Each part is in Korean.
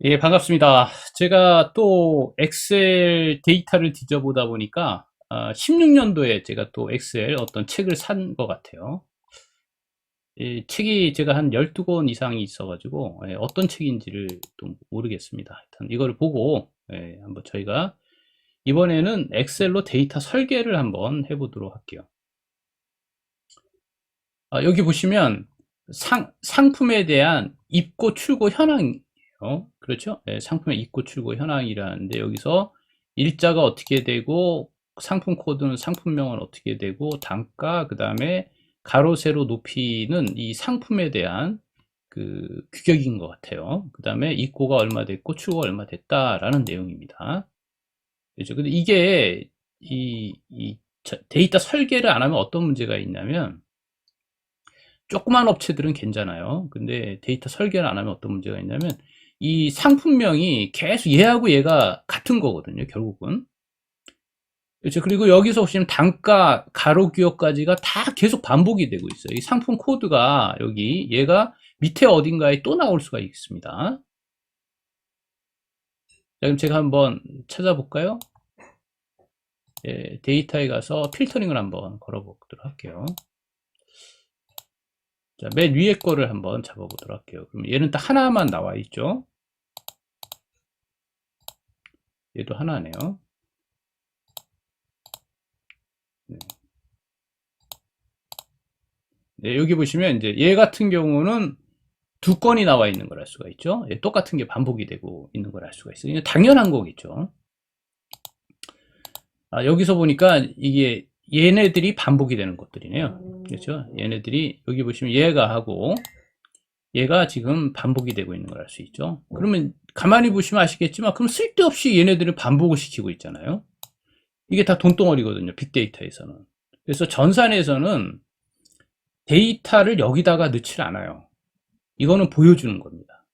예, 반갑습니다. 제가 또 엑셀 데이터를 뒤져보다 보니까 16년도에 제가 또 엑셀 어떤 책을 산 것 같아요. 이 책이 제가 한 12권 이상이 있어가지고 어떤 책인지를 또 모르겠습니다. 일단 이거를 보고 한번 저희가 이번에는 엑셀로 데이터 설계를 한번 해보도록 할게요. 여기 보시면 상품에 대한 입고 출고 현황이에요. 그렇죠? 상품의 입고 출고 현황이라는데 여기서 일자가 어떻게 되고 상품 코드는 상품명은 어떻게 되고 단가 그 다음에 가로 세로 높이는 이 상품에 대한 그 규격인 것 같아요. 그 다음에 입고가 얼마 됐고 출고가 얼마 됐다라는 내용입니다. 그렇죠? 근데 이게 이 데이터 설계를 안 하면 어떤 문제가 있냐면 조그만 업체들은 괜찮아요. 근데 데이터 설계를 안 하면 어떤 문제가 있냐면 이 상품명이 계속 얘하고 얘가 같은 거거든요, 결국은. 그렇죠. 그리고 여기서 보시면 단가, 가로 기호까지가 다 계속 반복이 되고 있어요. 이 상품 코드가 여기 얘가 밑에 어딘가에 또 나올 수가 있습니다. 자, 그럼 제가 한번 찾아볼까요? 데이터에 가서 필터링을 한번 걸어보도록 할게요. 자, 맨 위에 거를 한번 잡아보도록 할게요. 그럼 얘는 딱 하나만 나와 있죠. 얘도 하나네요. 네. 네, 여기 보시면 이제 얘 같은 경우는 두 건이 나와 있는 걸 알 수가 있죠. 예, 똑같은 게 반복이 되고 있는 걸 알 수가 있어요. 당연한 거겠죠. 여기서 보니까 이게 얘네들이 반복이 되는 것들이네요. 그렇죠? 얘네들이 여기 보시면 얘가 하고 얘가 지금 반복이 되고 있는 걸 알 수 있죠. 그러면 가만히 보시면 아시겠지만 그럼 쓸데없이 얘네들을 반복을 시키고 있잖아요. 이게 다 돈덩어리거든요. 빅데이터에서는. 그래서 전산에서는 데이터를 여기다가 넣지 않아요. 이거는 보여주는 겁니다.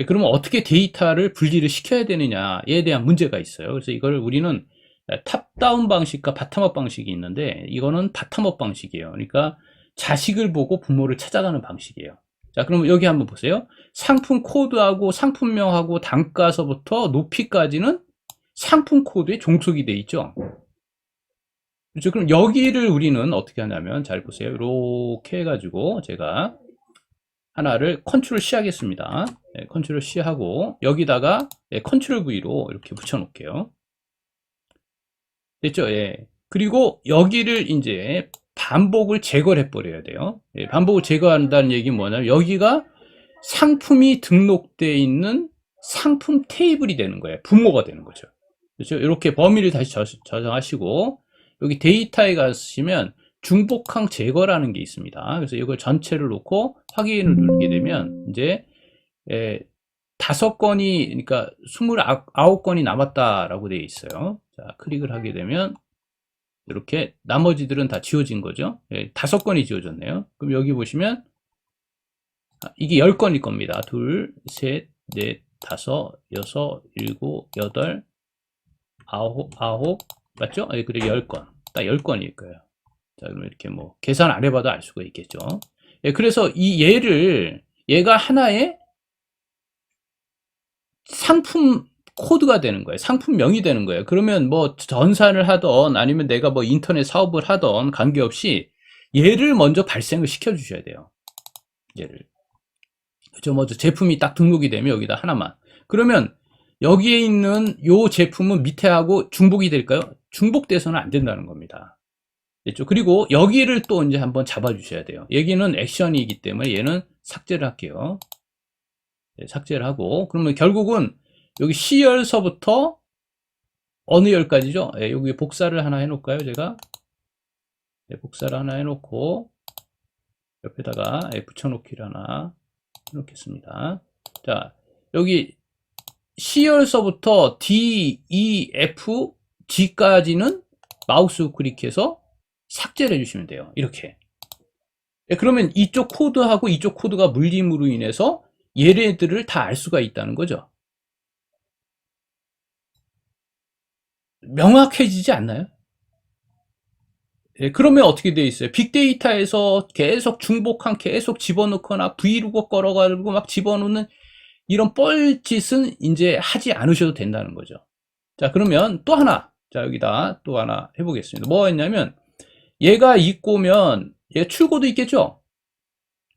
그러면 어떻게 데이터를 분리를 시켜야 되느냐에 대한 문제가 있어요. 그래서 이걸 우리는 탑다운 방식과 바텀업 방식이 있는데 이거는 바텀업 방식이에요. 그러니까 자식을 보고 부모를 찾아가는 방식이에요. 자, 그러면 여기 한번 보세요. 상품 코드하고 상품명하고 단가서부터 높이까지는 상품 코드에 종속이 돼 있죠. 그렇죠? 그럼 여기를 우리는 어떻게 하냐면 잘 보세요. 이렇게 해가지고 제가 하나를 컨트롤 C 하겠습니다. 컨트롤 C 하고 여기다가 컨트롤 V로 이렇게 붙여 놓을게요. 됐죠? 예. 그리고 여기를 이제 반복을 제거를 해버려야 돼요. 반복을 제거한다는 얘기는 뭐냐면 여기가 상품이 등록되어 있는 상품 테이블이 되는 거예요. 부모가 되는 거죠. 그렇죠? 이렇게 범위를 다시 저장하시고 여기 데이터에 가시면 중복항 제거라는 게 있습니다. 그래서 이걸 전체를 놓고 확인을 누르게 되면 이제 5건이 그러니까 29건이 남았다라고 되어 있어요. 자, 클릭을 하게 되면 이렇게 나머지들은 다 지워진 거죠. 5건이 지워졌네요. 그럼 여기 보시면 이게 10건일 겁니다. 둘, 셋, 넷, 다섯, 여섯, 일곱, 여덟, 아홉, 맞죠? 그래 10건. 딱 10건일 거예요. 자, 그럼 이렇게 뭐 계산 안 해봐도 알 수가 있겠죠. 그래서 이 얘가 하나의 상품 코드가 되는 거예요. 상품명이 되는 거예요. 그러면 뭐 전산을 하던 아니면 내가 뭐 인터넷 사업을 하던 관계없이 얘를 먼저 발생을 시켜 주셔야 돼요. 얘를. 그죠? 먼저 제품이 딱 등록이 되면 여기다 하나만. 그러면 여기에 있는 요 제품은 밑에 하고 중복이 될까요? 중복돼서는 안 된다는 겁니다. 됐죠? 그리고 여기를 또 이제 한번 잡아 주셔야 돼요. 여기는 액션이기 때문에 얘는 삭제를 할게요. 네, 삭제를 하고 그러면 결국은 여기 C열서부터 어느 열까지죠? 예, 여기 복사를 하나 해놓을까요? 제가 복사를 하나 해놓고 옆에다가 붙여놓기를 하나 해놓겠습니다. 자, 여기 C열서부터 D, E, F, G까지는 마우스 클릭해서 삭제를 해주시면 돼요. 이렇게. 그러면 이쪽 코드하고 이쪽 코드가 물림으로 인해서 얘네들을 다 알 수가 있다는 거죠. 명확해지지 않나요? 그러면 어떻게 돼 있어요? 빅데이터에서 계속 중복한 계속 집어넣거나 브이로그 걸어가지고 막 집어넣는 이런 뻘짓은 이제 하지 않으셔도 된다는 거죠. 자, 그러면 또 하나. 자, 여기다 또 하나 해보겠습니다. 뭐가 있냐면, 얘가 입고면, 얘 출고도 있겠죠?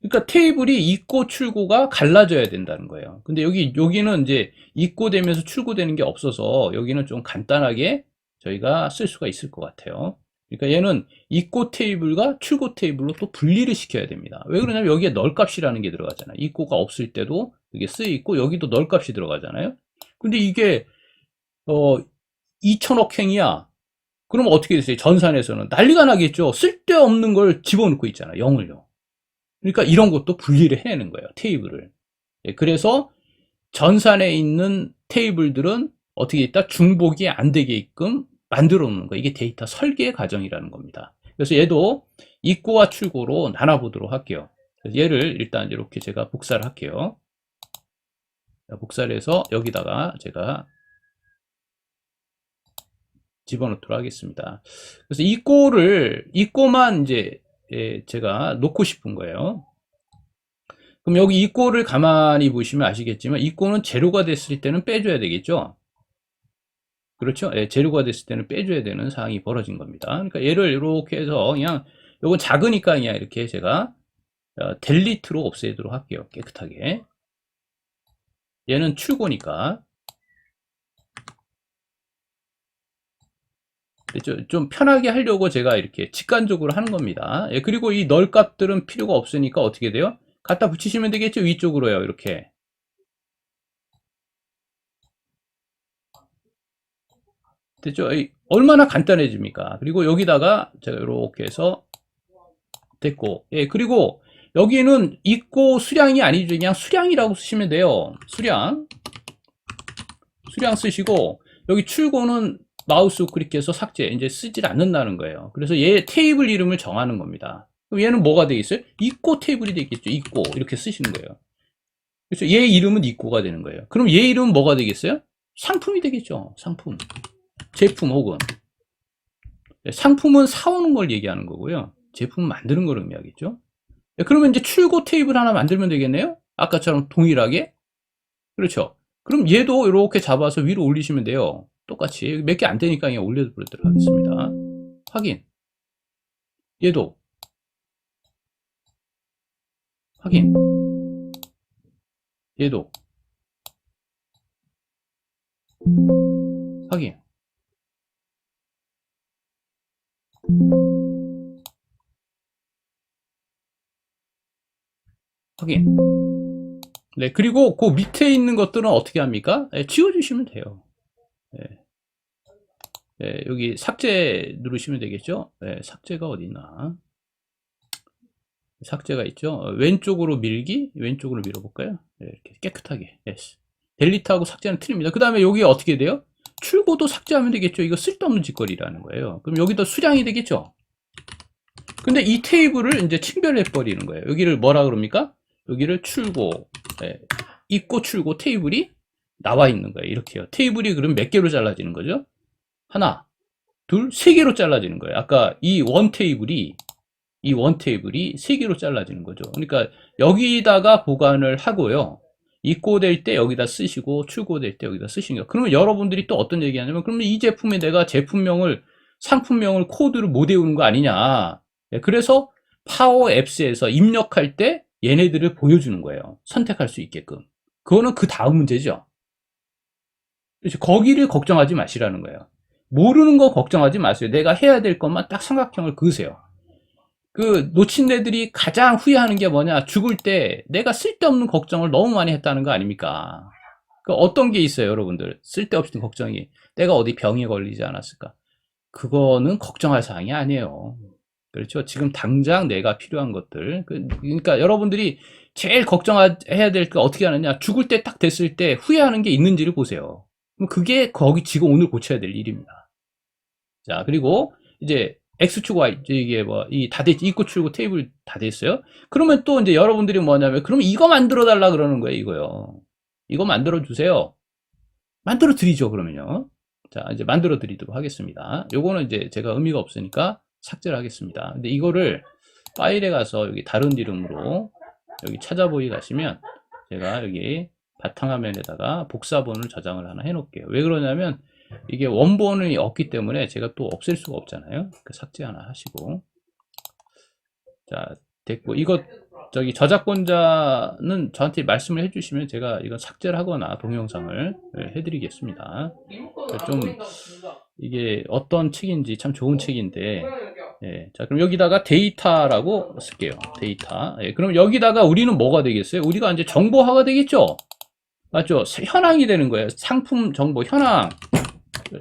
그러니까 테이블이 입고 출고가 갈라져야 된다는 거예요. 근데 여기는 이제 입고되면서 출고되는 게 없어서 여기는 좀 간단하게 저희가 쓸 수가 있을 것 같아요. 그러니까 얘는 입고 테이블과 출고 테이블로 또 분리를 시켜야 됩니다. 왜 그러냐면 여기에 널값이라는 게 들어가잖아요. 입고가 없을 때도 이게 쓰여있고 여기도 널값이 들어가잖아요. 근데 이게 2천억 행이야. 그럼 어떻게 됐어요? 전산에서는 난리가 나겠죠. 쓸데없는 걸 집어넣고 있잖아. 0을요. 그러니까 이런 것도 분리를 해내는 거예요. 테이블을. 예, 그래서 전산에 있는 테이블들은 어떻게 있다? 중복이 안 되게끔 만들어 놓는 거예요. 이게 데이터 설계 과정이라는 겁니다. 그래서 얘도 입고와 출고로 나눠보도록 할게요. 얘를 일단 이렇게 제가 복사를 할게요. 복사를 해서 여기다가 제가 집어넣도록 하겠습니다. 그래서 입고만 이제 제가 놓고 싶은 거예요. 그럼 여기 입고를 가만히 보시면 아시겠지만 입고는 재료가 됐을 때는 빼줘야 되겠죠. 그렇죠? 예, 재료가 됐을 때는 빼줘야 되는 상황이 벌어진 겁니다. 그러니까 얘를 이렇게 해서 그냥 요건 작으니까 그냥 이렇게 제가 델리트로 없애도록 할게요. 깨끗하게. 얘는 출고니까 좀 편하게 하려고 제가 이렇게 직관적으로 하는 겁니다. 예, 그리고 이 널 값들은 필요가 없으니까 어떻게 돼요? 갖다 붙이시면 되겠죠? 위쪽으로요. 이렇게. 됐죠? 얼마나 간단해집니까? 그리고 여기다가 제가 이렇게 해서 됐고, 예, 그리고 여기는 입고 수량이 아니죠. 그냥 수량이라고 쓰시면 돼요. 수량 쓰시고, 여기 출고는 마우스 클릭해서 삭제, 이제 쓰질 않는다는 거예요. 그래서 얘 테이블 이름을 정하는 겁니다. 그럼 얘는 뭐가 되겠어요? 입고 테이블이 되겠죠. 입고, 이렇게 쓰시는 거예요. 그래서 얘 이름은 입고가 되는 거예요. 그럼 얘 이름은 뭐가 되겠어요? 상품이 되겠죠. 상품. 제품 혹은. 상품은 사오는 걸 얘기하는 거고요. 제품은 만드는 걸 의미하겠죠. 그러면 이제 출고 테이블 하나 만들면 되겠네요. 아까처럼 동일하게. 그렇죠. 그럼 얘도 이렇게 잡아서 위로 올리시면 돼요. 똑같이. 몇 개 안 되니까 그냥 올려보도록 하겠습니다. 확인. 얘도. 확인. 얘도. 확인. 확인. 네, 그리고 그 밑에 있는 것들은 어떻게 합니까? 네, 지워주시면 돼요. 네. 네, 여기 삭제 누르시면 되겠죠? 네, 삭제가 어디 있나? 삭제가 있죠? 왼쪽으로 밀기? 왼쪽으로 밀어볼까요? 네, 이렇게 깨끗하게. yes. 델리트하고 삭제는 틀립니다. 그 다음에 여기 어떻게 돼요? 출고도 삭제하면 되겠죠? 이거 쓸데없는 짓거리라는 거예요. 그럼 여기도 수량이 되겠죠? 근데 이 테이블을 이제清별해 버리는 거예요. 여기를 뭐라 그럽니까? 여기를 출고, 네, 입고 출고 테이블이 나와 있는 거예요. 이렇게요. 테이블이 그럼 몇 개로 잘라지는 거죠? 하나, 둘, 세 개로 잘라지는 거예요. 아까 이 원 테이블이 세 개로 잘라지는 거죠. 그러니까 여기다가 보관을 하고요. 입고될 때 여기다 쓰시고 출고될 때 여기다 쓰시는 거예요. 그러면 여러분들이 또 어떤 얘기 하냐면 그러면 이 제품에 내가 제품명을 상품명을 코드를 못 외우는 거 아니냐. 그래서 파워 앱스에서 입력할 때 얘네들을 보여주는 거예요. 선택할 수 있게끔. 그거는 그 다음 문제죠. 거기를 걱정하지 마시라는 거예요. 모르는 거 걱정하지 마세요. 내가 해야 될 것만 딱 삼각형을 그으세요. 그 놓친 애들이 가장 후회하는 게 뭐냐? 죽을 때 내가 쓸데없는 걱정을 너무 많이 했다는 거 아닙니까? 그 어떤 게 있어요, 여러분들? 쓸데없는 걱정이. 내가 어디 병에 걸리지 않았을까? 그거는 걱정할 사항이 아니에요. 그렇죠? 지금 당장 내가 필요한 것들. 그러니까 여러분들이 제일 걱정해야 될 게 어떻게 하느냐? 죽을 때 딱 됐을 때 후회하는 게 있는지를 보세요. 그럼 그게 거기 지금 오늘 고쳐야 될 일입니다. 자, 그리고 이제 X축 Y, 이게 뭐, 다 됐지. 입고 출고 테이블 다 됐어요. 그러면 또 이제 여러분들이 뭐냐면, 그러면 이거 만들어 달라 그러는 거예요, 이거요. 이거 만들어 주세요. 만들어 드리죠, 그러면요. 자, 이제 만들어 드리도록 하겠습니다. 요거는 이제 제가 의미가 없으니까 삭제를 하겠습니다. 근데 이거를 파일에 가서 여기 다른 이름으로 여기 찾아보기 가시면 제가 여기 바탕화면에다가 복사본을 저장을 하나 해놓을게요. 왜 그러냐면 이게 원본이 없기 때문에 제가 또 없앨 수가 없잖아요. 삭제 하나 하시고. 자, 됐고. 이거 저기 저작권자는 저한테 말씀을 해주시면 제가 이건 삭제를 하거나 동영상을 해드리겠습니다. 좀 이게 어떤 책인지 참 좋은 책인데, 예, 자, 그럼 여기다가 데이터라고 쓸게요. 데이터. 예, 그럼 여기다가 우리는 뭐가 되겠어요? 우리가 이제 정보화가 되겠죠? 맞죠? 현황이 되는 거예요. 상품 정보 현황.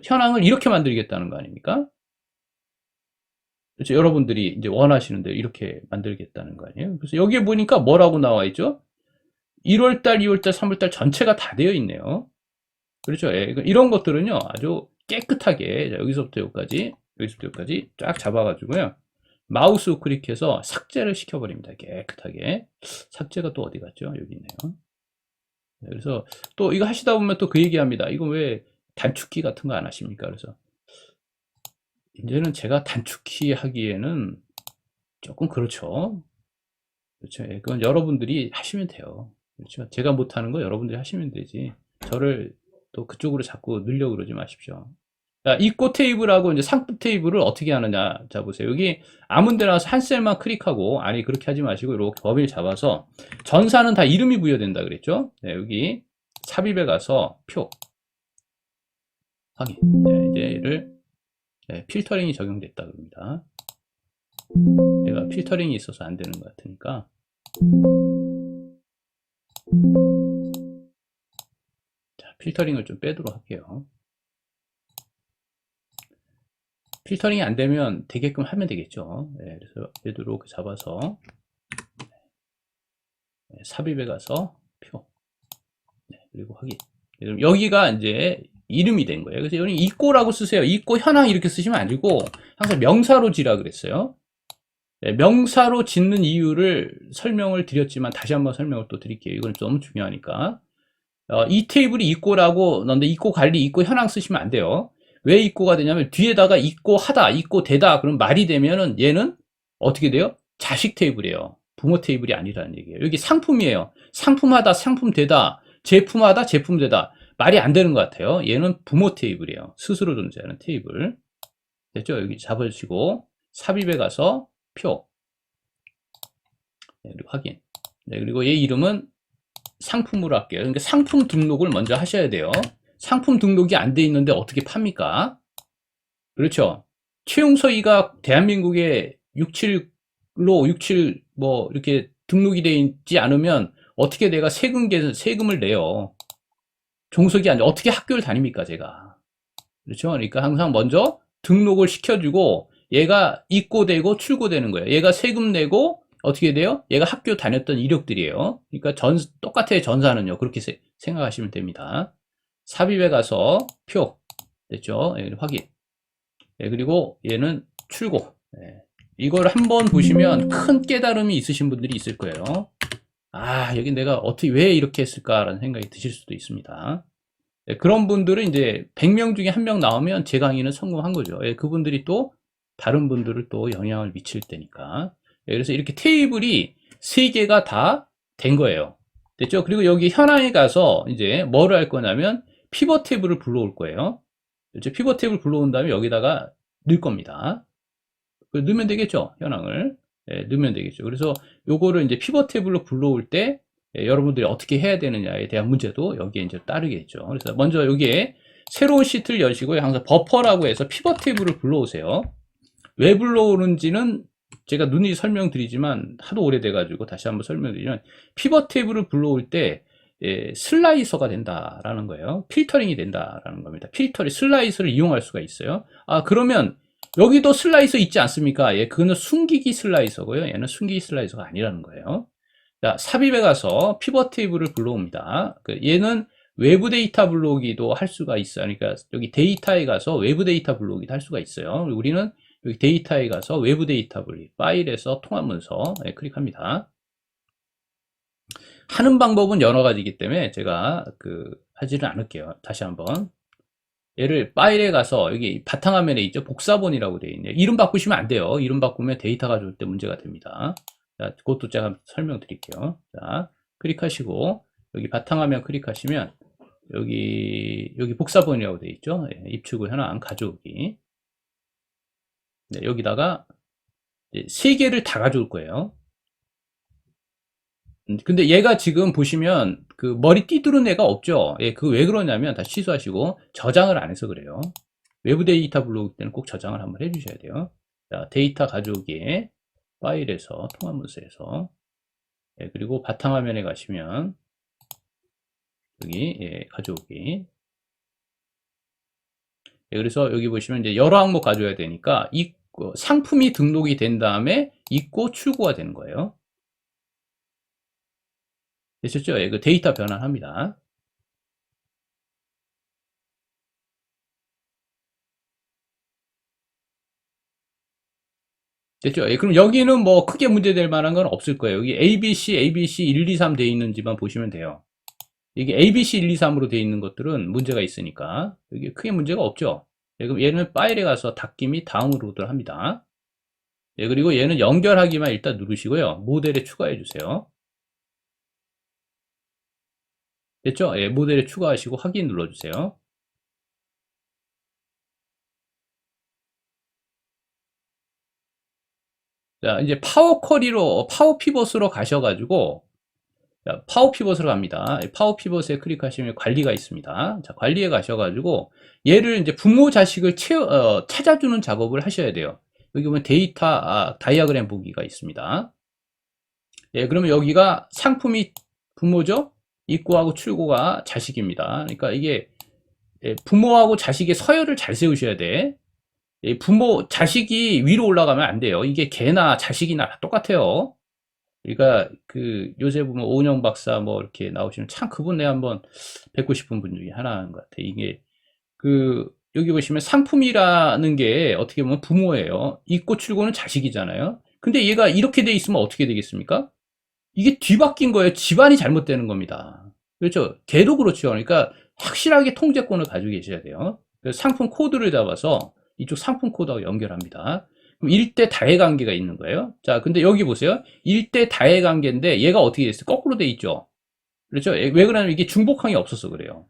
현황을 이렇게 만들겠다는 거 아닙니까? 그렇죠? 여러분들이 이제 원하시는 대로 이렇게 만들겠다는 거 아니에요? 그래서 여기에 보니까 뭐라고 나와 있죠? 1월달, 2월달, 3월달 전체가 다 되어 있네요. 그렇죠? 예, 이런 것들은요, 아주 깨끗하게, 여기서부터 여기까지, 여기서부터 여기까지 쫙 잡아가지고요. 마우스 우클릭해서 삭제를 시켜버립니다. 깨끗하게. 삭제가 또 어디 갔죠? 여기 있네요. 그래서 또 이거 하시다 보면 또 그 얘기합니다. 이거 왜 단축키 같은 거 안 하십니까? 그래서 이제는 제가 단축키 하기에는 조금 그렇죠. 그렇죠. 예, 그건 여러분들이 하시면 돼요. 그렇죠. 제가 못하는 거 여러분들이 하시면 되지. 저를 또 그쪽으로 자꾸 늘려 그러지 마십시오. 자, 입고 테이블하고 이제 상품 테이블을 어떻게 하느냐. 자, 보세요. 여기 아무 데나 와서 한 셀만 클릭하고, 아니, 그렇게 하지 마시고, 이렇게 범위를 잡아서, 전사는 다 이름이 부여된다 그랬죠? 네, 여기 삽입에 가서 표. 확인. 네, 이제 얘를, 네, 필터링이 적용됐다 그럽니다. 얘가 필터링이 있어서 안 되는 것 같으니까. 자, 필터링을 좀 빼도록 할게요. 필터링이 안 되면 되게끔 하면 되겠죠. 네, 그래서 얘도 이렇게 잡아서 네, 삽입에 가서 표. 네, 그리고 확인. 여기가 이제 이름이 된 거예요. 그래서 여기 입고라고 쓰세요. 입고 현황 이렇게 쓰시면 안 되고 항상 명사로 지라 그랬어요. 네, 명사로 짓는 이유를 설명을 드렸지만 다시 한번 설명을 또 드릴게요. 이건 너무 중요하니까. 이 테이블이 입고라고 넣는데 입고 관리, 입고 현황 쓰시면 안 돼요. 왜 입고가 되냐면 뒤에다가 입고 하다, 입고 되다 그럼 말이 되면은 얘는 어떻게 돼요? 자식 테이블이에요. 부모 테이블이 아니라는 얘기예요. 여기 상품이에요. 상품하다, 상품되다, 제품하다, 제품되다. 말이 안 되는 것 같아요. 얘는 부모 테이블이에요. 스스로 존재하는 테이블. 됐죠? 여기 잡아주시고 삽입에 가서 표. 네, 그리고 확인. 네, 그리고 얘 이름은 상품으로 할게요. 그러니까 상품 등록을 먼저 하셔야 돼요. 상품 등록이 안 돼 있는데 어떻게 팝니까? 그렇죠. 채용서이가 대한민국에 67 뭐 이렇게 등록이 되어 있지 않으면 어떻게 내가 세금을 내요. 종속이 아니라 어떻게 학교를 다닙니까, 제가. 그렇죠. 그러니까 항상 먼저 등록을 시켜주고 얘가 입고되고 출고되는 거예요. 얘가 세금 내고 어떻게 돼요? 얘가 학교 다녔던 이력들이에요. 그러니까 똑같아요. 전사는요. 그렇게 생각하시면 됩니다. 삽입에 가서 표. 됐죠? 예, 확인. 예, 그리고 얘는 출고. 예. 이걸 한번 보시면 큰 깨달음이 있으신 분들이 있을 거예요. 아, 여기 내가 어떻게, 왜 이렇게 했을까라는 생각이 드실 수도 있습니다. 예, 그런 분들은 이제 100명 중에 1명 나오면 제 강의는 성공한 거죠. 예, 그분들이 또 다른 분들을 또 영향을 미칠 때니까. 예, 그래서 이렇게 테이블이 3개가 다 된 거예요. 됐죠? 그리고 여기 현황에 가서 이제 뭐를 할 거냐면 피벗 테이블을 불러올 거예요. 그렇죠? 피벗 테이블 불러온 다음에 여기다가 넣을 겁니다. 넣으면 되겠죠? 현황을. 예, 넣으면 되겠죠. 그래서 요거를 이제 피벗 테이블로 불러올 때 예, 여러분들이 어떻게 해야 되느냐에 대한 문제도 여기에 이제 따르겠죠. 그래서 먼저 여기에 새로운 시트를 여시고 항상 버퍼라고 해서 피벗 테이블을 불러오세요. 왜 불러오는지는 제가 눈이 설명드리지만 하도 오래돼가지고 다시 한번 설명드리면 피벗 테이블을 불러올 때 예, 슬라이서가 된다라는 거예요. 필터링이 된다라는 겁니다. 슬라이서를 이용할 수가 있어요. 아, 그러면 여기도 슬라이서 있지 않습니까? 예, 그거는 숨기기 슬라이서고요. 얘는 숨기기 슬라이서가 아니라는 거예요. 자, 삽입에 가서 피벗 테이블을 불러옵니다. 얘는 외부 데이터 불러오기도 할 수가 있어요. 그러니까 여기 데이터에 가서 외부 데이터 불러오기도 할 수가 있어요. 우리는 여기 데이터에 가서 외부 데이터 분리, 파일에서 통합 문서 네, 클릭합니다. 하는 방법은 여러 가지이기 때문에 제가 하지는 않을게요. 다시 한번 얘를 파일에 가서 여기 바탕화면에 있죠. 복사본이라고 되어 있네요. 이름 바꾸시면 안 돼요. 이름 바꾸면 데이터가 줄 때 문제가 됩니다. 자, 그것도 제가 설명드릴게요. 자, 클릭하시고 여기 바탕화면 클릭하시면 여기 복사본이라고 되어 있죠. 예, 입출구 현황 가져오기. 네, 여기다가 3개를 다 가져올 거예요. 근데 얘가 지금 보시면 그 머리 띠두른 애가 없죠. 예, 그거 왜 그러냐면 다 취소하시고 저장을 안 해서 그래요. 외부 데이터 블록 때는 꼭 저장을 한번 해주셔야 돼요. 자, 데이터 가져오기에 파일에서 통합문서에서 예, 그리고 바탕화면에 가시면 여기 예, 가져오기. 예, 그래서 여기 보시면 이제 여러 항목 가져야 되니까 상품이 등록이 된 다음에 입고 출고가 되는 거예요. 되셨죠? 예, 그 데이터 변환합니다. 됐죠? 예, 그럼 여기는 뭐 크게 문제될 만한 건 없을 거예요. 여기 ABC 1, 2, 3 돼 있는지만 보시면 돼요. 이게 ABC 1, 2, 3으로 돼 있는 것들은 문제가 있으니까 여기 크게 문제가 없죠. 예, 그럼 얘는 파일에 가서 닫기 및 다운로드를 합니다. 예, 그리고 얘는 연결하기만 일단 누르시고요. 모델에 추가해 주세요. 됐죠? 예, 모델에 추가하시고 확인 눌러주세요. 자, 이제 파워 피벗으로 가셔가지고, 자, 파워 피벗으로 갑니다. 파워 피벗에 클릭하시면 관리가 있습니다. 자, 관리에 가셔가지고, 얘를 이제 부모 자식을 찾아주는 작업을 하셔야 돼요. 여기 보면 데이터, 다이아그램 보기가 있습니다. 예, 그러면 여기가 상품이 부모죠? 입고하고 출고가 자식입니다. 그러니까 이게 예, 부모하고 자식의 서열을 잘 세우셔야 돼. 자식이 위로 올라가면 안 돼요. 이게 개나 자식이나 다 똑같아요. 그러니까 그 요새 보면 오은영 박사 뭐 이렇게 나오시면 참 그분 내가 한번 뵙고 싶은 분 중에 하나인 것 같아. 이게 그 여기 보시면 상품이라는 게 어떻게 보면 부모예요. 입고 출고는 자식이잖아요. 근데 얘가 이렇게 돼 있으면 어떻게 되겠습니까? 이게 뒤바뀐 거예요. 집안이 잘못되는 겁니다. 그렇죠? 걔도 그렇죠. 그러니까 확실하게 통제권을 가지고 계셔야 돼요. 그래서 상품 코드를 잡아서 이쪽 상품 코드하고 연결합니다. 그럼 일대 다해 관계가 있는 거예요. 자, 근데 여기 보세요. 일대 다해 관계인데 얘가 어떻게 됐어요? 거꾸로 돼 있죠. 그렇죠? 왜 그러냐면 이게 중복항이 없어서 그래요.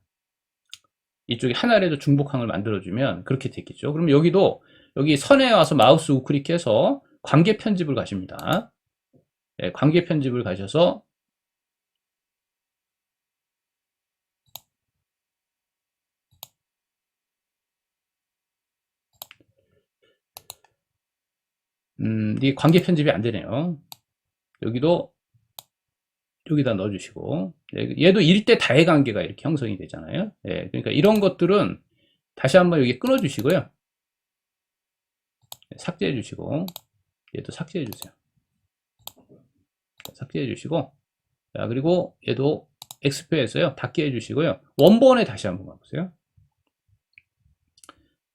이쪽에 하나라도 중복항을 만들어주면 그렇게 됐겠죠. 그럼 여기도 여기 선에 와서 마우스 우클릭해서 관계 편집을 가십니다. 네, 관계 편집을 가셔서 이 관계 편집이 안 되네요. 여기도 여기다 넣어주시고 얘도 일대 다해 관계가 이렇게 형성이 되잖아요. 예, 그러니까 이런 것들은 다시 한번 여기 끊어주시고요. 삭제해 주시고 얘도 삭제해 주세요. 삭제해 주시고 자 그리고 얘도 엑스표에서요 닫게 해 주시고요. 원본에 다시 한번 가보세요.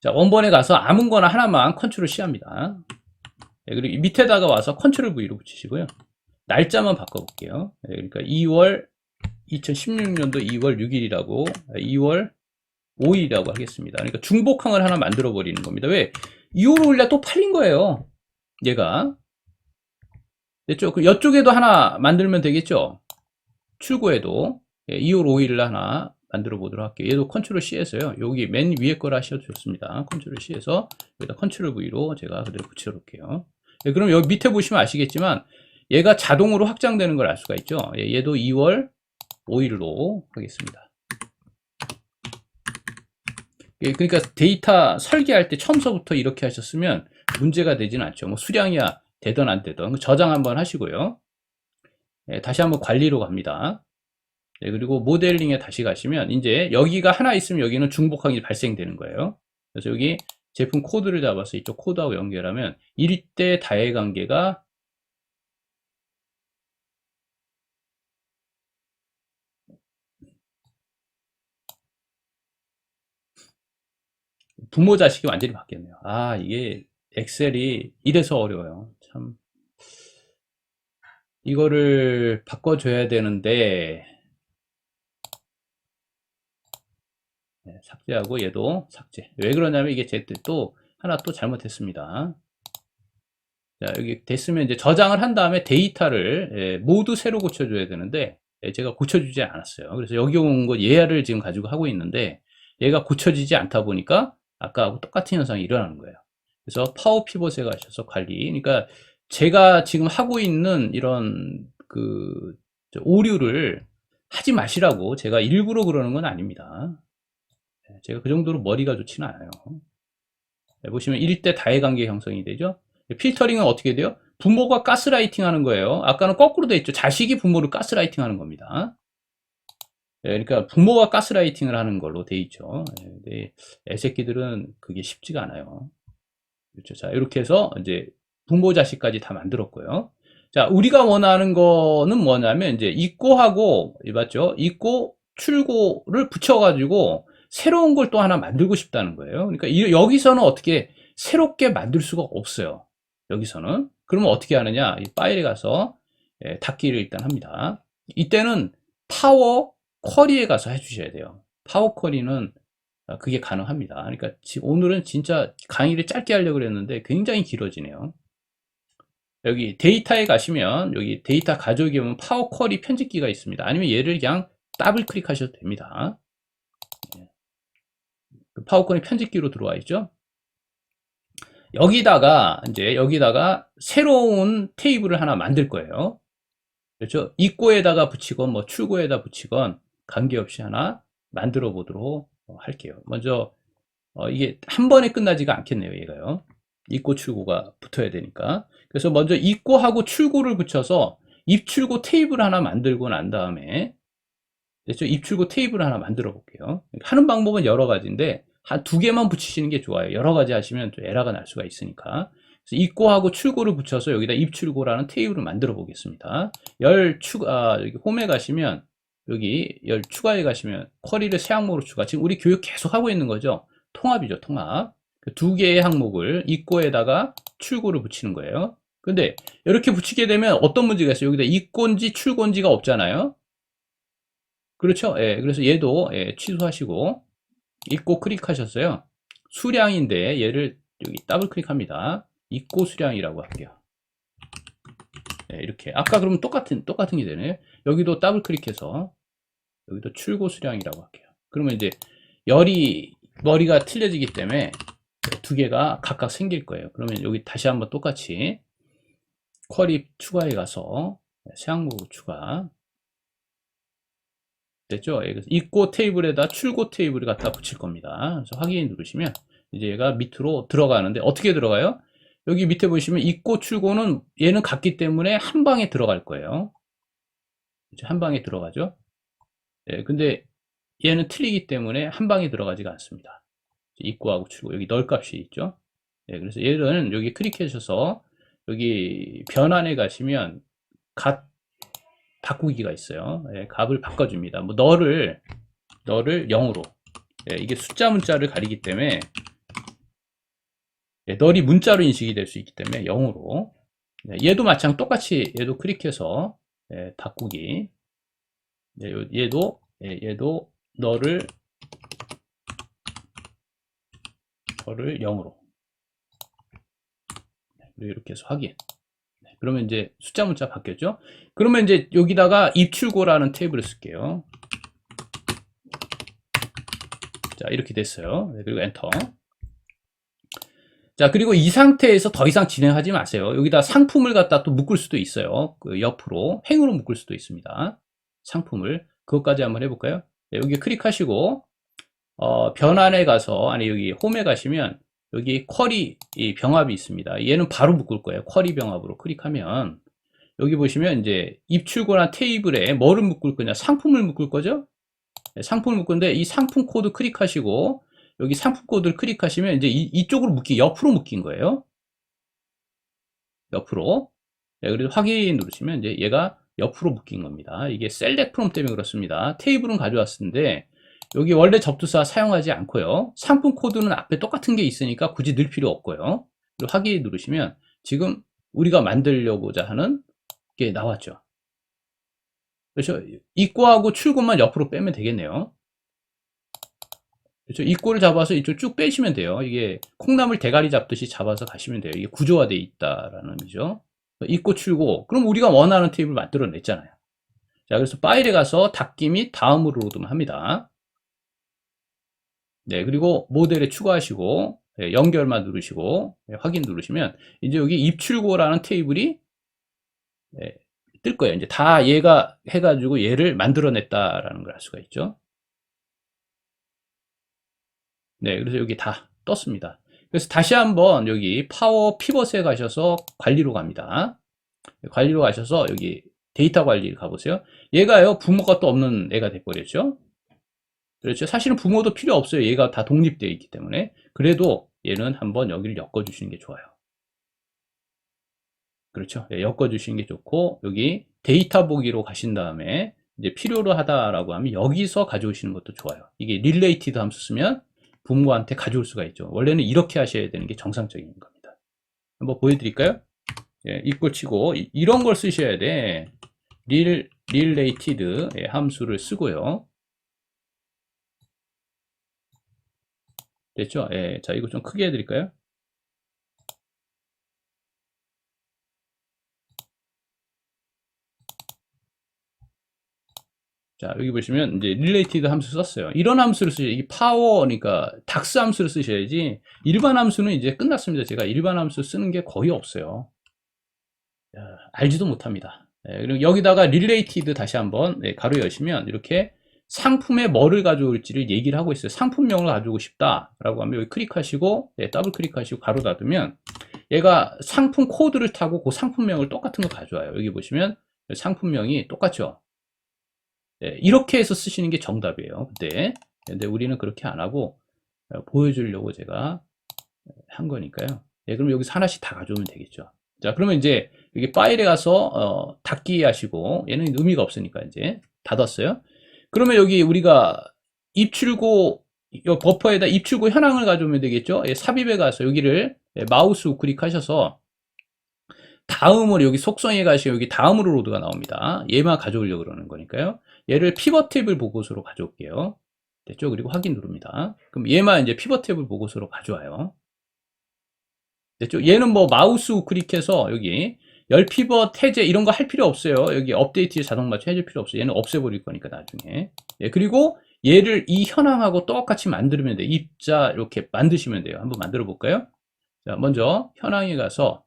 자 원본에 가서 아무 거나 하나만 컨트롤 C 합니다. 예, 그리고 밑에다가 와서 컨트롤 V로 붙이시고요. 날짜만 바꿔볼게요. 예, 그러니까 2016년도 2월 6일이라고 2월 5일이라고 하겠습니다. 그러니까 중복항을 하나 만들어 버리는 겁니다. 왜? 2월 5일날 또 팔린 거예요. 얘가. 됐죠? 그 이쪽에도 하나 만들면 되겠죠? 출고에도 2월 5일날 하나 만들어 보도록 할게요. 얘도 컨트롤 C에서요. 여기 맨 위에 걸 하셔도 좋습니다. 컨트롤 C에서 여기다 컨트롤 V로 제가 그대로 붙여놓을게요. 네, 그럼 여기 밑에 보시면 아시겠지만 얘가 자동으로 확장되는 걸 알 수가 있죠. 얘도 2월 5일로 하겠습니다. 그러니까 데이터 설계할 때 처음서부터 이렇게 하셨으면 문제가 되진 않죠. 뭐 수량이야 되든 안 되든 저장 한번 하시고요. 다시 한번 관리로 갑니다. 그리고 모델링에 다시 가시면 이제 여기가 하나 있으면 여기는 중복항이 발생되는 거예요. 그래서 여기 제품 코드를 잡아서 이쪽 코드하고 연결하면 일대 다해 관계가 부모 자식이 완전히 바뀌었네요. 아 이게 엑셀이 이래서 어려워요. 참 이거를 바꿔줘야 되는데 삭제하고 얘도 삭제. 왜 그러냐면 이게 제 또 하나 또 잘못했습니다. 자 여기 됐으면 이제 저장을 한 다음에 데이터를 모두 새로 고쳐줘야 되는데 제가 고쳐주지 않았어요. 그래서 여기 온 거 얘를 지금 가지고 하고 있는데 얘가 고쳐지지 않다 보니까 아까하고 똑같은 현상이 일어나는 거예요. 그래서 파워 피벗에 가셔서 관리. 그러니까 제가 지금 하고 있는 이런 그 오류를 하지 마시라고 제가 일부러 그러는 건 아닙니다. 제가 그 정도로 머리가 좋지는 않아요. 보시면 1대 다의 관계 형성이 되죠. 필터링은 어떻게 돼요? 부모가 가스라이팅 하는 거예요. 아까는 거꾸로 돼 있죠. 자식이 부모를 가스라이팅 하는 겁니다. 그러니까 부모가 가스라이팅을 하는 걸로 돼 있죠. 근데 애새끼들은 그게 쉽지가 않아요. 그렇죠. 자, 이렇게 해서 이제 부모 자식까지 다 만들었고요. 자, 우리가 원하는 거는 뭐냐면 이제 입고하고 맞죠? 입고 출고를 붙여가지고 새로운 걸 또 하나 만들고 싶다는 거예요. 그러니까 여기서는 어떻게 새롭게 만들 수가 없어요. 여기서는. 그러면 어떻게 하느냐? 이 파일에 가서 닫기를 일단 합니다. 이때는 파워 쿼리에 가서 해주셔야 돼요. 파워 쿼리는 그게 가능합니다. 그러니까 오늘은 진짜 강의를 짧게 하려고 그랬는데 굉장히 길어지네요. 여기 데이터에 가시면 여기 데이터 가져오기 보면 파워 쿼리 편집기가 있습니다. 아니면 얘를 그냥 더블 클릭하셔도 됩니다. 파워 쿼리 편집기로 들어와 있죠. 여기다가 새로운 테이블을 하나 만들 거예요. 그렇죠? 입고에다가 붙이건 뭐 출고에다 붙이건 관계없이 하나 만들어 보도록 할게요. 먼저 이게 한 번에 끝나지가 않겠네요. 얘가요. 입고 출고가 붙어야 되니까. 그래서 먼저 입고하고 출고를 붙여서 입출고 테이블 하나 만들고 난 다음에 그렇죠? 입출고 테이블 하나 만들어 볼게요. 하는 방법은 여러 가지인데 한 두 개만 붙이시는 게 좋아요. 여러 가지 하시면 또 에러가 날 수가 있으니까. 그래서 입고하고 출고를 붙여서 여기다 입출고라는 테이블을 만들어 보겠습니다. 여기 홈에 가시면 여기 열 추가에 가시면 쿼리를 새 항목으로 추가. 지금 우리 교육 계속 하고 있는 거죠. 통합이죠, 통합. 두 개의 항목을 입고에다가 출고를 붙이는 거예요. 근데 이렇게 붙이게 되면 어떤 문제가 있어요? 여기다 입고인지 출고인지가 없잖아요. 그렇죠? 예, 그래서 얘도 취소하시고 입고 클릭하셨어요. 수량인데 얘를 여기 더블 클릭합니다. 입고 수량이라고 할게요. 이렇게 아까 그러면 똑같은 게 되네요. 여기도 더블 클릭해서 여기도 출고 수량이라고 할게요. 그러면 이제 머리가 틀려지기 때문에 두 개가 각각 생길 거예요. 그러면 여기 다시 한번 똑같이 쿼리 추가에 가서 새 항목 추가 됐죠? 그래서 입고 테이블에다 출고 테이블을 갖다 붙일 겁니다. 그래서 확인 누르시면 이제 얘가 밑으로 들어가는데 어떻게 들어가요? 여기 밑에 보시면 입고 출고는 얘는 같기 때문에 한 방에 들어갈 거예요. 한 방에 들어가죠. 근데 얘는 틀리기 때문에 한 방에 들어가지가 않습니다. 입고하고 출고 여기 널 값이 있죠. 그래서 얘는 여기 클릭해 주셔서 여기 변환에 가시면 값 바꾸기가 있어요. 값을 바꿔줍니다. 뭐 너를 0으로 이게 숫자 문자를 가리기 때문에 널이 문자로 인식이 될 수 있기 때문에 0으로 얘도 마찬가지 똑같이 얘도 클릭해서 바꾸기 얘도 너를 0으로 이렇게 해서 확인. 그러면 이제 숫자 문자 바뀌었죠? 그러면 이제 여기다가 입출고라는 테이블을 쓸게요. 자, 이렇게 됐어요. 그리고 엔터. 자, 그리고 이 상태에서 더 이상 진행하지 마세요. 여기다 상품을 갖다 또 묶을 수도 있어요. 그 옆으로 행으로 묶을 수도 있습니다. 상품을. 그것까지 한번 해볼까요? 여기 클릭하시고 변환에 가서 아니 여기 홈에 가시면 여기 쿼리 병합이 있습니다. 얘는 바로 묶을 거예요. 쿼리 병합으로 클릭하면 여기 보시면 이제 입출고나 테이블에 뭐를 묶을 거냐? 상품을 묶을 거죠? 상품을 묶을 건데 이 상품 코드 클릭하시고 여기 상품 코드를 클릭하시면 이제 이쪽으로 옆으로 묶인 거예요. 옆으로. 그래서 확인 누르시면 이제 얘가 옆으로 묶인 겁니다. 이게 셀렉트 프롬 때문에 그렇습니다. 테이블은 가져왔는데 여기 원래 접두사 사용하지 않고요. 상품 코드는 앞에 똑같은 게 있으니까 굳이 넣을 필요 없고요. 그리고 확인 누르시면 지금 우리가 만들려고자 하는 게 나왔죠. 그렇죠? 입고하고 출고만 옆으로 빼면 되겠네요. 그렇죠? 입고를 잡아서 이쪽 쭉 빼시면 돼요. 이게 콩나물 대가리 잡듯이 잡아서 가시면 돼요. 이게 구조화되어 있다라는 의미죠. 입고 출고. 그럼 우리가 원하는 테이블 만들어냈잖아요. 자, 그래서 파일에 가서 닫기 및 다음으로 로드만 합니다. 네, 그리고 모델에 추가하시고 네, 연결만 누르시고 네, 확인 누르시면 이제 여기 입출고라는 테이블이 네, 뜰 거예요. 이제 다 얘가 해가지고 얘를 만들어냈다라는 걸 알 수가 있죠. 네, 그래서 여기 다 떴습니다. 그래서 다시 한번 여기 파워 피벗에 가셔서 관리로 갑니다. 관리로 가셔서 여기 데이터 관리 가보세요. 얘가요, 부모가 또 없는 애가 돼버렸죠. 그렇죠. 사실은 부모도 필요 없어요. 얘가 다 독립되어 있기 때문에. 그래도 얘는 한번 여기를 엮어주시는 게 좋아요. 그렇죠. 예, 엮어주시는 게 좋고, 여기 데이터 보기로 가신 다음에 이제 필요로 하다라고 하면 여기서 가져오시는 것도 좋아요. 이게 릴레이티드 함수 쓰면 부모한테 가져올 수가 있죠. 원래는 이렇게 하셔야 되는 게 정상적인 겁니다. 한번 보여드릴까요? 예, 이꼴 치고 이런 걸 쓰셔야 돼. 릴레이티드 함수를 쓰고요. 됐죠? 예, 자, 이거 좀 크게 해드릴까요? 자, 여기 보시면 이제 릴레이티드 함수 썼어요. 이런 함수를 쓰셔야, 이게 파워니까 닥스 함수를 쓰셔야지, 일반 함수는 이제 끝났습니다. 제가 일반 함수 쓰는 게 거의 없어요. 알지도 못합니다. 네, 그리고 여기다가 릴레이티드 다시 한번 가로 여시면 이렇게 상품에 뭐를 가져올지를 얘기를 하고 있어요. 상품명을 가져오고 싶다라고 하면 여기 클릭하시고 더블 클릭하시고 가로 닫으면 얘가 상품 코드를 타고 그 상품명을 똑같은 거 가져와요. 여기 보시면 상품명이 똑같죠. 이렇게 해서 쓰시는 게 정답이에요. 근데 우리는 그렇게 안 하고 보여주려고 제가 한 거니까요. 그럼 여기서 하나씩 다 가져오면 되겠죠. 자, 그러면 이제 여기 파일에 가서 닫기 하시고, 얘는 의미가 없으니까 이제 닫았어요. 그러면 여기 우리가 입출고, 버퍼에다 입출고 현황을 가져오면 되겠죠. 삽입에 가서 여기를 마우스 우클릭 하셔서 다음으로 여기 속성에 가시면 여기 다음으로 로드가 나옵니다. 얘만 가져오려고 그러는 거니까요. 얘를 피벗 탭을 보고서로 가져올게요. 됐죠? 그리고 확인 누릅니다. 그럼 얘만 이제 피벗 탭을 보고서로 가져와요. 됐죠? 얘는 뭐 마우스 우클릭해서 여기 열 피벗 해제 이런 거 할 필요 없어요. 여기 업데이트 자동 맞춰 해줄 필요 없어요. 얘는 없애버릴 거니까 나중에. 그리고 얘를 이 현황하고 똑같이 만들면 돼요. 입자 이렇게 만드시면 돼요. 한번 만들어 볼까요? 자, 먼저 현황에 가서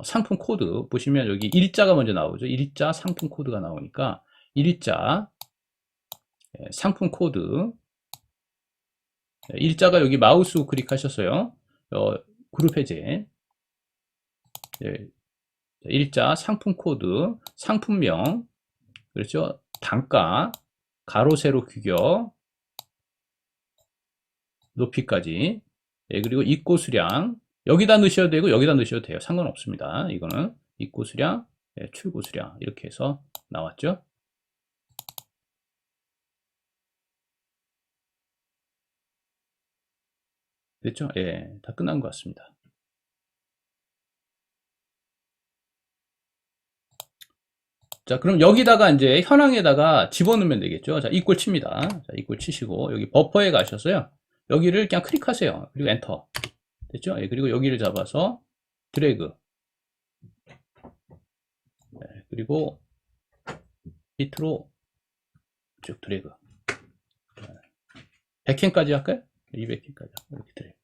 상품 코드 보시면 여기 일자가 먼저 나오죠. 일자 상품 코드가 나오니까 일자 상품 코드 일자가 여기 마우스 우클릭 하셨어요. 그룹 해제 일자 상품 코드 상품명 그렇죠. 단가 가로 세로 규격 높이까지 그리고 입고 수량 여기다 넣으셔도 되고 여기다 넣으셔도 돼요. 상관없습니다. 이거는 입고 수량 출고 수량 이렇게 해서 나왔죠. 됐죠? 다 끝난 것 같습니다. 자, 그럼 여기다가 이제 현황에다가 집어넣으면 되겠죠. 자, 이꼴 칩니다. 자, 이꼴 치시고 여기 버퍼에 가셔서요. 여기를 그냥 클릭하세요. 그리고 엔터. 됐죠? 그리고 여기를 잡아서 드래그. 그리고 밑으로 쭉 드래그. 100캔까지 할까요? 200캔까지 이렇게 드래그.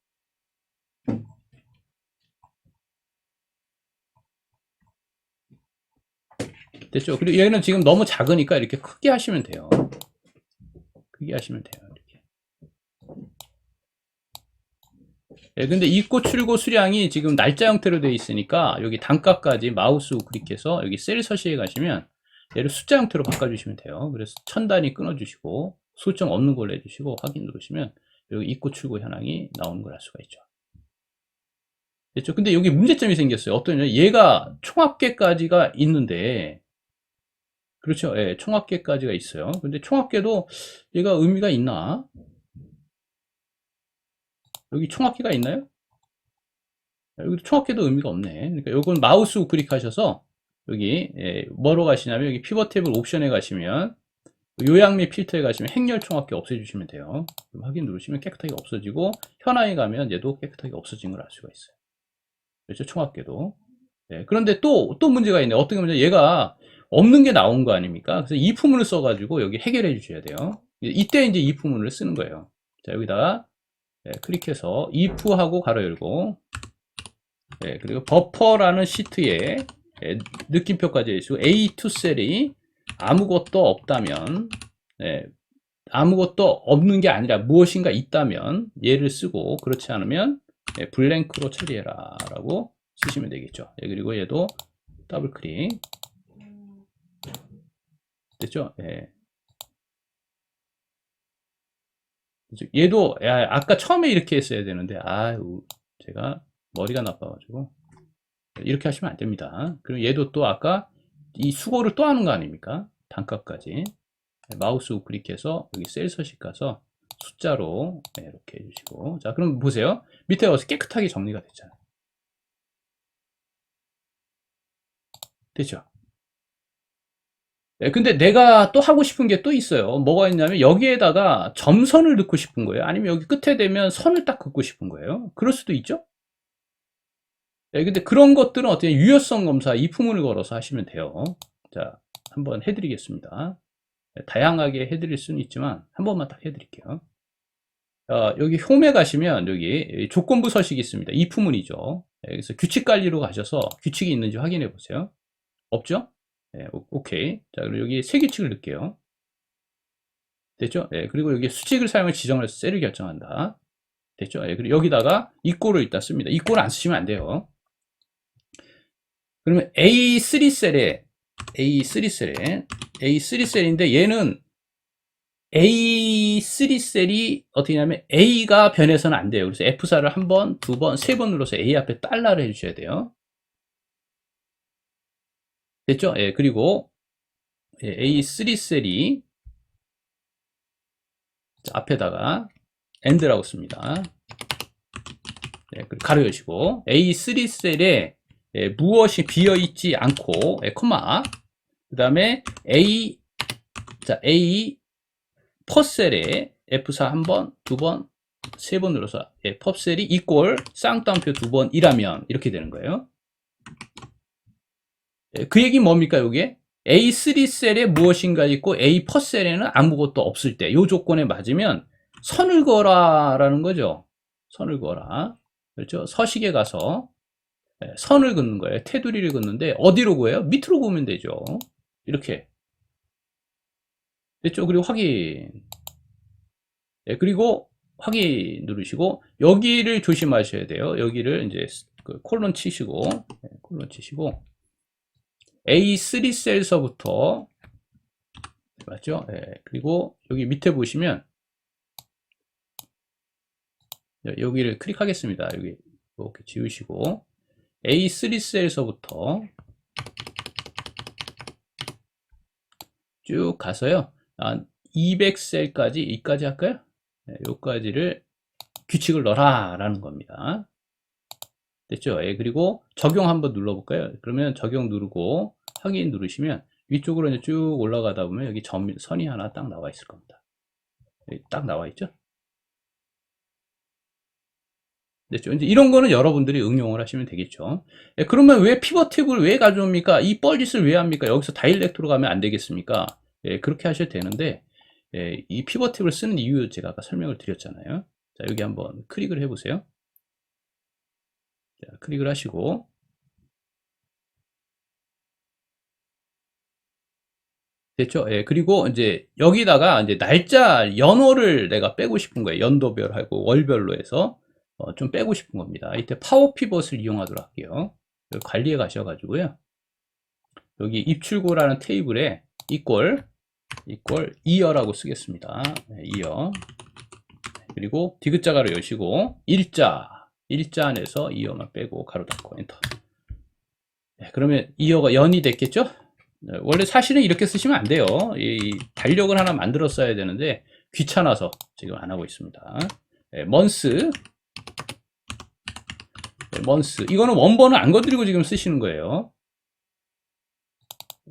됐죠? 그리고 얘는 지금 너무 작으니까 이렇게 크게 하시면 돼요. 크게 하시면 돼요. 이렇게. 근데 입고 출고 수량이 지금 날짜 형태로 되어 있으니까 여기 단가까지 마우스 우클릭해서 여기 셀 서식에 가시면 얘를 숫자 형태로 바꿔주시면 돼요. 그래서 1000단위 끊어주시고 설정 없는 걸로 해주시고 확인 누르시면 여기 입고 출고 현황이 나오는 걸 알 수가 있죠. 됐죠? 근데 여기 문제점이 생겼어요. 어떠냐? 얘가 총합계까지가 있는데 그렇죠. 총합계까지가 있어요. 근데 총합계도 얘가 의미가 있나? 여기 총합계가 있나요? 여기 총합계도 의미가 없네. 그러니까 요건 마우스 우클릭 하셔서 여기 뭐로 가시냐면 여기 피벗 탭을 옵션에 가시면 요약 및 필터에 가시면 행렬 총합계 없애주시면 돼요. 확인 누르시면 깨끗하게 없어지고 현황에 가면 얘도 깨끗하게 없어진 걸 알 수가 있어요. 그렇죠? 총합계도. 그런데 또 문제가 있네. 어떻게 보면 얘가 없는 게 나온 거 아닙니까? 그래서 if문을 써가지고 여기 해결해 주셔야 돼요. 이때 이제 if문을 쓰는 거예요. 자, 여기다가 클릭해서 if하고 가로 열고, 그리고 버퍼라는 시트에 느낌표까지 해주시고, A2 셀이 아무것도 없다면, 아무것도 없는 게 아니라 무엇인가 있다면 얘를 쓰고, 그렇지 않으면 블랭크로 처리해라 라고 쓰시면 되겠죠. 그리고 얘도 더블 클릭. 됐죠? 얘도 아까 처음에 이렇게 했어야 되는데 제가 머리가 나빠가지고 이렇게 하시면 안 됩니다. 그리고 얘도 또 아까 이 수고를 또 하는 거 아닙니까? 단값까지 마우스 우클릭해서 여기 셀 서식 가서 숫자로 이렇게 해주시고, 자 그럼 보세요. 밑에 와서 깨끗하게 정리가 됐잖아요. 됐죠? 근데 내가 또 하고 싶은 게 또 있어요. 뭐가 있냐면 여기에다가 점선을 넣고 싶은 거예요. 아니면 여기 끝에 되면 선을 딱 긋고 싶은 거예요. 그럴 수도 있죠. 근데 그런 것들은 어떻게 유효성 검사 if문을 걸어서 하시면 돼요. 자, 한번 해드리겠습니다. 다양하게 해드릴 수는 있지만 한 번만 딱 해드릴게요. 여기 홈에 가시면 여기 조건부 서식이 있습니다. if문이죠. 그래서 규칙 관리로 가셔서 규칙이 있는지 확인해 보세요. 없죠? 오케이. 자, 그리고 여기 새 규칙을 넣을게요. 됐죠? 그리고 여기 수직을 사용해 지정을 해서 셀을 결정한다. 됐죠? 그리고 여기다가 이꼴을 일단 씁니다. 이꼴을 안 쓰시면 안 돼요. 그러면 A3셀에 A3셀인데 얘는 A3셀이 어떻게 하냐면 A가 변해서는 안 돼요. 그래서 F4를 한 번, 두 번, 세 번 눌러서 A 앞에 달러를 해주셔야 돼요. 됐죠? 그리고 A3셀이 앞에다가 AND라고 씁니다. 가로 여시고 A3셀에 무엇이 비어있지 않고 콤마, 그 다음에 A 퍼셀에 F4 한 번, 두 번, 세 번 눌러서 퍼셀이 이꼴 쌍따옴표 두 번이라면 이렇게 되는 거예요. 그 얘기 뭡니까? 요게 A3셀에 무엇인가 있고 A 퍼셀에는 아무것도 없을 때 이 조건에 맞으면 선을 그어라라는 거죠. 선을 그어라. 그렇죠? 서식에 가서 선을 긋는 거예요. 테두리를 긋는데 어디로 그어요? 밑으로 그으면 되죠. 이렇게. 됐죠? 그리고 확인. 그리고 확인 누르시고 여기를 조심하셔야 돼요. 여기를 이제 콜론 치시고 A3 셀서부터 맞죠? 그리고 여기 밑에 보시면 여기를 클릭하겠습니다. 여기 이렇게 지우시고 A3 셀서부터 쭉 가서요. 200셀까지 이까지 할까요? 요까지를 규칙을 넣어라 라는 겁니다. 됐죠? 그리고 적용 한번 눌러볼까요? 그러면 적용 누르고 확인 누르시면 위쪽으로 이제 쭉 올라가다 보면 여기 선이 하나 딱 나와 있을 겁니다. 여기 딱 나와 있죠? 됐죠? 이제 이런 거는 여러분들이 응용을 하시면 되겠죠. 그러면 왜 피벗 탭을 왜 가져옵니까? 이 뻘짓을 왜 합니까? 여기서 다이렉트로 가면 안 되겠습니까? 그렇게 하셔도 되는데, 이 피벗 탭을 쓰는 이유 제가 아까 설명을 드렸잖아요. 자, 여기 한번 클릭을 해보세요. 자, 클릭을 하시고, 됐죠? 그리고 이제 여기다가 이제 날짜, 연월을 내가 빼고 싶은 거예요. 연도별하고 월별로 해서 좀 빼고 싶은 겁니다. 이때 파워 피벗을 이용하도록 할게요. 관리에 가셔가지고요. 여기 입출고라는 테이블에 이꼴 이어라고 쓰겠습니다. 이어. 그리고 디귿자가로 여시고 일자 안에서 이어만 빼고 가로 닫고 엔터. 그러면 이어가 연이 됐겠죠? 원래 사실은 이렇게 쓰시면 안 돼요. 이 달력을 하나 만들어 써야 되는데 귀찮아서 지금 안 하고 있습니다. month 이거는 원본을 안 건드리고 지금 쓰시는 거예요.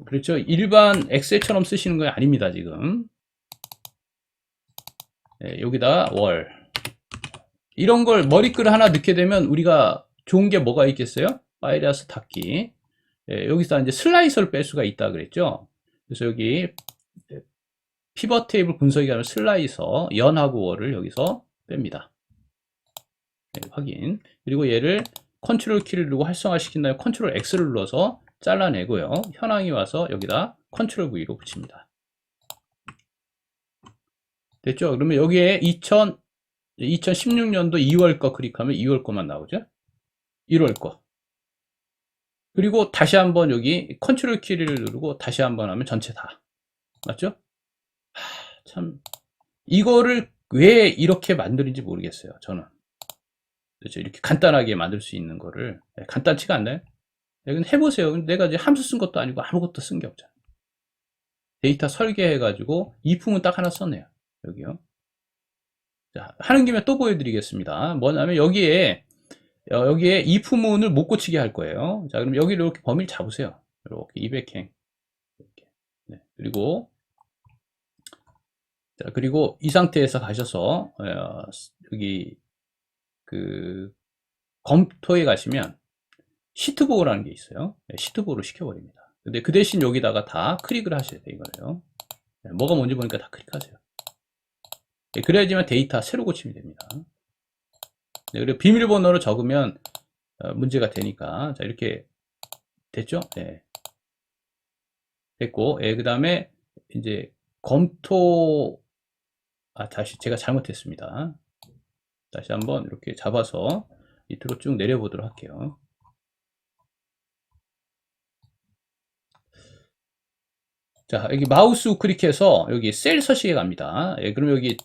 그렇죠? 일반 엑셀처럼 쓰시는 거 아닙니다, 지금. 여기다 월. 이런 걸 머리글 하나 넣게 되면 우리가 좋은 게 뭐가 있겠어요? 파일에서 닫기. 여기서 이제 슬라이서를 뺄 수가 있다 그랬죠. 그래서 여기 피벗 테이블 분석이 하면 슬라이서 연하고 월을 여기서 뺍니다. 확인. 그리고 얘를 컨트롤 키를 누르고 활성화시킨 다음에 컨트롤 X를 눌러서 잘라내고요. 현황이 와서 여기다 컨트롤 V로 붙입니다. 됐죠? 그러면 여기에 2016년도 2월 거 클릭하면 2월 거만 나오죠? 1월 거. 그리고 다시 한번 여기 컨트롤 키를 누르고 다시 한번 하면 전체 다. 맞죠? 참, 이거를 왜 이렇게 만드는지 모르겠어요. 저는. 그렇죠? 이렇게 간단하게 만들 수 있는 거를. 간단치가 않나요? 해보세요. 내가 이제 함수 쓴 것도 아니고 아무것도 쓴 게 없잖아요. 데이터 설계해가지고 이품은 딱 하나 썼네요. 여기요. 자, 하는 김에 또 보여드리겠습니다. 뭐냐면 여기에 이품문을 못 고치게 할 거예요. 자, 그럼 여기를 이렇게 범위를 잡으세요. 이렇게 200행. 이렇게. 네. 그리고 이 상태에서 가셔서 여기 그 검토에 가시면 시트보호라는 게 있어요. 네, 시트보호를 시켜버립니다. 근데 그 대신 여기다가 다 클릭을 하셔야 돼요, 이거요. 네, 뭐가 뭔지 보니까 다 클릭하세요. 네, 그래야지만 데이터 새로 고침이 됩니다. 네, 그리고 비밀번호를 적으면 문제가 되니까. 자, 이렇게 됐죠? 네. 됐고, 그 다음에 이제 검토, 다시 제가 잘못했습니다. 다시 한번 이렇게 잡아서 밑으로 쭉 내려보도록 할게요. 자, 여기 마우스 우클릭해서 여기 셀 서식에 갑니다. 그럼 여기,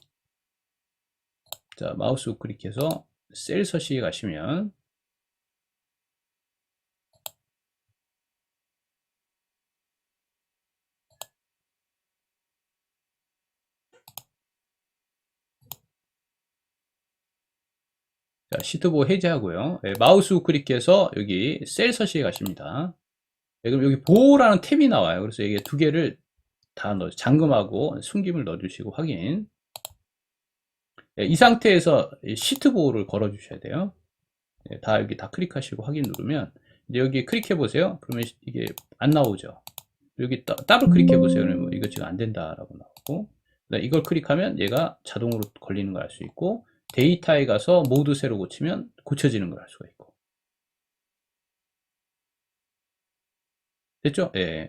자, 마우스 우클릭해서 셀 서식에 가시면, 자, 시트보호 해제하고요. 마우스 우클릭해서 여기 셀 서식에 가십니다. 그럼 여기 보호라는 탭이 나와요. 그래서 이게 두 개를 다 잠금하고 숨김을 넣어주시고 확인. 이 상태에서 시트 보호를 걸어 주셔야 돼요. 다 여기 다 클릭하시고 확인 누르면 이제 여기 클릭해 보세요. 그러면 이게 안 나오죠. 여기 더블 클릭해 보세요. 그러면 이거 지금 안 된다라고 나오고, 이걸 클릭하면 얘가 자동으로 걸리는 걸 알 수 있고, 데이터에 가서 모두 새로 고치면 고쳐지는 걸 알 수가 있고. 됐죠? 예.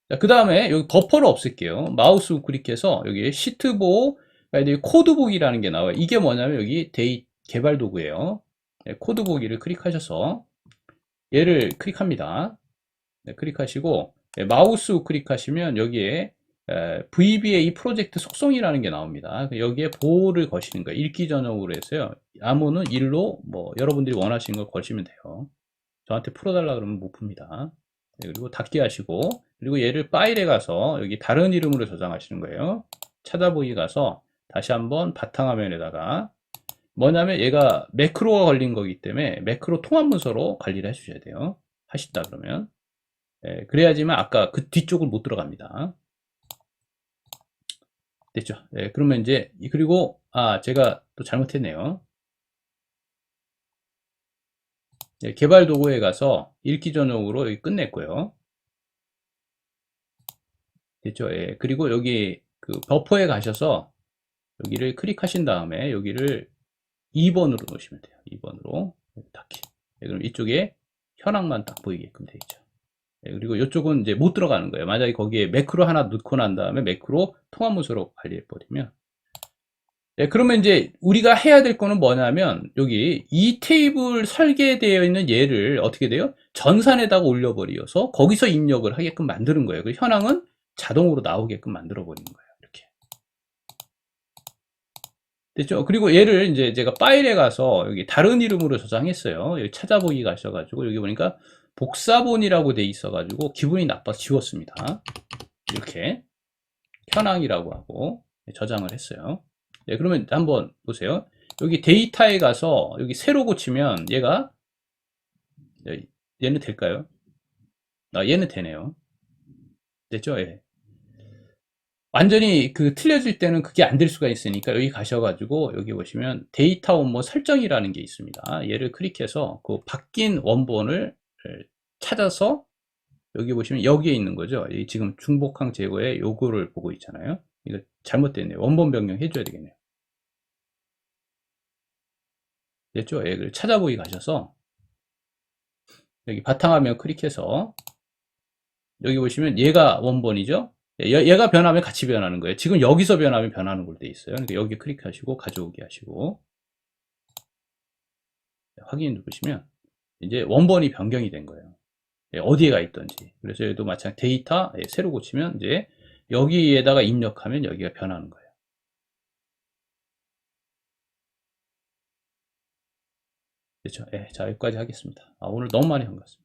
자, 그 다음에 여기 버퍼를 없앨게요. 마우스 우클릭해서 여기 시트 보호, 코드 보기라는 게 나와요. 이게 뭐냐면 여기 개발 도구예요. 네, 코드 보기를 클릭하셔서 얘를 클릭합니다. 네, 클릭하시고 마우스 우클릭하시면 여기에 VBA 프로젝트 속성이라는 게 나옵니다. 여기에 보호를 거시는 거예요. 읽기 전용으로 해서요. 암호는 1로 뭐 여러분들이 원하시는 걸 거시면 돼요. 저한테 풀어달라 그러면 못 풉니다. 네, 그리고 닫기 하시고, 그리고 얘를 파일에 가서 여기 다른 이름으로 저장하시는 거예요. 찾아보기 가서 다시 한번 바탕화면에다가 뭐냐면 얘가 매크로가 걸린 거기 때문에 매크로 통합 문서로 관리를 해주셔야 돼요. 하신다 그러면. 그래야지만 아까 그 뒤쪽을 못 들어갑니다. 됐죠? 그러면 이제 그리고 제가 또 잘못했네요. 개발 도구에 가서 읽기 전용으로 여기 끝냈고요. 됐죠? 그리고 여기 그 버퍼에 가셔서 여기를 클릭하신 다음에 여기를 2번으로 놓으시면 돼요. 2번으로 닫기. 그럼 이쪽에 현황만 딱 보이게끔 되어 있죠. 그리고 이쪽은 이제 못 들어가는 거예요. 만약에 거기에 매크로 하나 넣고 난 다음에 매크로 통합 문서로 관리해 버리면, 그러면 이제 우리가 해야 될 거는 뭐냐면 여기 이 테이블 설계되어 있는 얘를 어떻게 돼요? 전산에다가 올려버려서 거기서 입력을 하게끔 만드는 거예요. 그 현황은 자동으로 나오게끔 만들어 버리는 거예요. 이렇게 됐죠? 그리고 얘를 이제 제가 파일에 가서 여기 다른 이름으로 저장했어요. 여기 찾아보기 가셔가지고 여기 보니까 복사본이라고 돼 있어가지고 기분이 나빠서 지웠습니다. 이렇게 현황이라고 하고 저장을 했어요. 그러면 한번 보세요. 여기 데이터에 가서 여기 새로 고치면 얘가, 얘는 될까요? 얘는 되네요. 됐죠? 예. 완전히 틀려질 때는 그게 안 될 수가 있으니까 여기 가셔가지고 여기 보시면 데이터 원본 설정이라는 게 있습니다. 얘를 클릭해서 그 바뀐 원본을 찾아서 여기 보시면 여기에 있는 거죠. 이 지금 중복항 제거에 요거를 보고 있잖아요. 이거 잘못됐네요. 원본 변경 해줘야 되겠네요. 됐죠? 예, 찾아보기 가셔서 여기 바탕화면 클릭해서 여기 보시면 얘가 원본이죠. 얘가 변하면 같이 변하는 거예요. 지금 여기서 변하면 변하는 걸로 돼 있어요. 그러니까 여기 클릭하시고 가져오기 하시고 확인 누르시면 이제 원본이 변경이 된 거예요. 예, 어디에 가 있던지. 그래서 여기도 마찬가지 데이터 새로 고치면 이제 여기에다가 입력하면 여기가 변하는 거예요. 그렇죠? 예, 자 여기까지 하겠습니다. 오늘 너무 많이 한 것 같습니다.